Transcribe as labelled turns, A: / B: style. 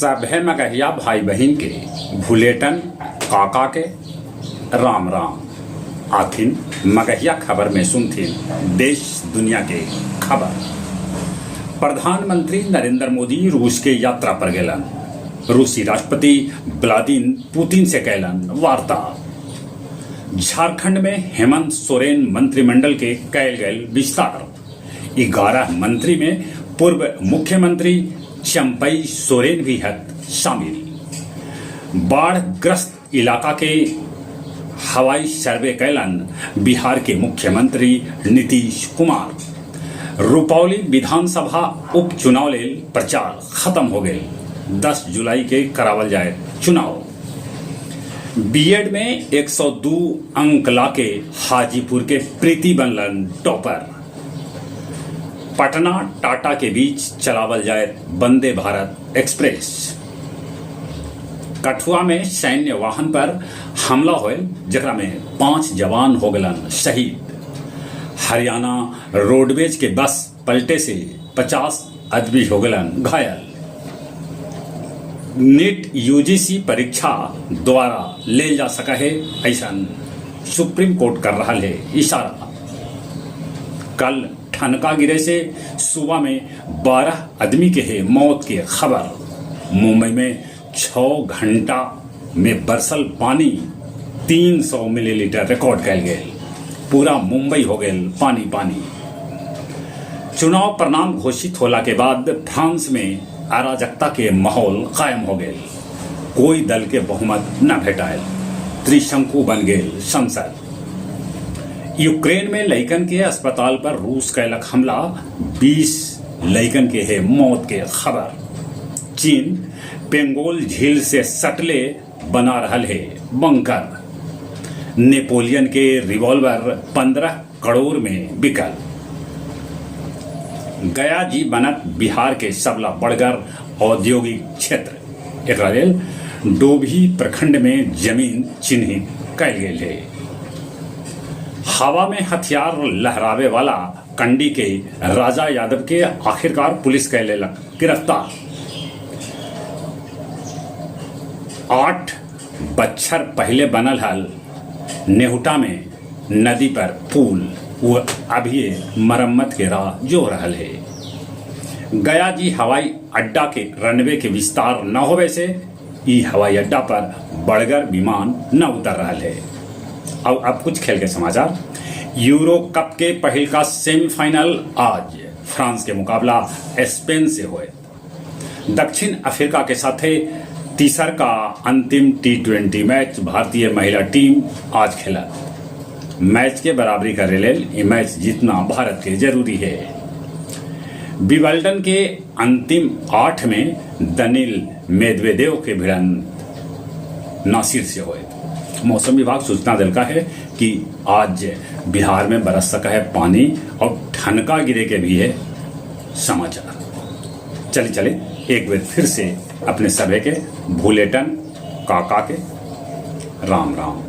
A: सभे मगहिया भाई बहन के भूलेटन काका के राम राम। आथिन मगहिया खबर में सुनथिन देश दुनिया के खबर। प्रधानमंत्री नरेंद्र मोदी रूस के यात्रा पर गेलन। रूसी राष्ट्रपति व्लादिमीर पुतिन से कैलन वार्ता। झारखंड में हेमंत सोरेन मंत्रिमंडल के कैल गए विस्तार। 11 मंत्री में पूर्व मुख्यमंत्री चंपई सोरेन भी है शामिल। बाढ़ ग्रस्त इलाका के हवाई सर्वे कैलन बिहार के मुख्यमंत्री नीतीश कुमार। रुपौली विधानसभा उपचुनाव ले प्रचार खत्म हो गए। 10 जुलाई के करावल जाए चुनाव। बीएड में 102 अंक लाके हाजीपुर के प्रीति बनलन टॉपर। पटना टाटा के बीच चलावल जाए वंदे भारत एक्सप्रेस। कठुआ में सैन्य वाहन पर हमला हुए जकरा में 5 जवान हो गलन शहीद। हरियाणा रोडवेज के बस पलटे से 50 आदमी हो गलन घायल। नीट यूजीसी परीक्षा द्वारा ले जा सका है ऐसा सुप्रीम कोर्ट कर रहा है इशारा। कल ठनका गिरे से सुबह में 12 आदमी के है मौत की खबर। मुंबई में 6 घंटा में बरसल पानी 300 मिलीलीटर रिकॉर्ड कैल गए। पूरा मुंबई हो गए पानी पानी। चुनाव परिणाम घोषित होला के बाद फ्रांस में अराजकता के माहौल कायम हो गए। कोई दल के बहुमत न भेटायल। त्रिशंकु बन गए संसद। यूक्रेन में लइकन के अस्पताल पर रूस कैलक हमला। 20 लइकन के है मौत के खबर। चीन पेंगोल झील से सटले बना रहल है बंकर। नेपोलियन के रिवॉल्वर 15 करोड़ में बिकल। गया जी बनत बिहार के सबला बड़गर औद्योगिक क्षेत्र। एकरा लेल डोभी प्रखंड में जमीन चिन्हित कैल गेल है। हवा में हथियार लहरावे वाला कंडी के राजा यादव के आखिरकार पुलिस कह लेलक गिरफ्तार। 8 बच्छर पहले बनल हल नेहुटा में नदी पर पुल वो अभी मरम्मत के राह जो रहल है। गया जी हवाई अड्डा के रनवे के विस्तार न होवे से ई हवाई अड्डा पर बड़गर विमान न उतर रहा है। अब कुछ खेल के समाचार। यूरो कप के पहल का सेमीफाइनल आज फ्रांस के मुकाबला स्पेन से हुए। दक्षिण अफ्रीका के साथ तीसर का अंतिम T20 मैच भारतीय महिला टीम आज खेला। मैच के बराबरी करे लेल ये मैच जीतना भारत के जरूरी है। विंबलडन के अंतिम 8 में दानिल मेदवेदेव के भिड़ंत नासिर से हुए। मौसम विभाग सूचना दिलका है कि आज बिहार में बरस सका है पानी और ठनका गिरे के भी है समाचार। चले एक बार फिर से अपने सभी के भूलेटन काका के राम राम।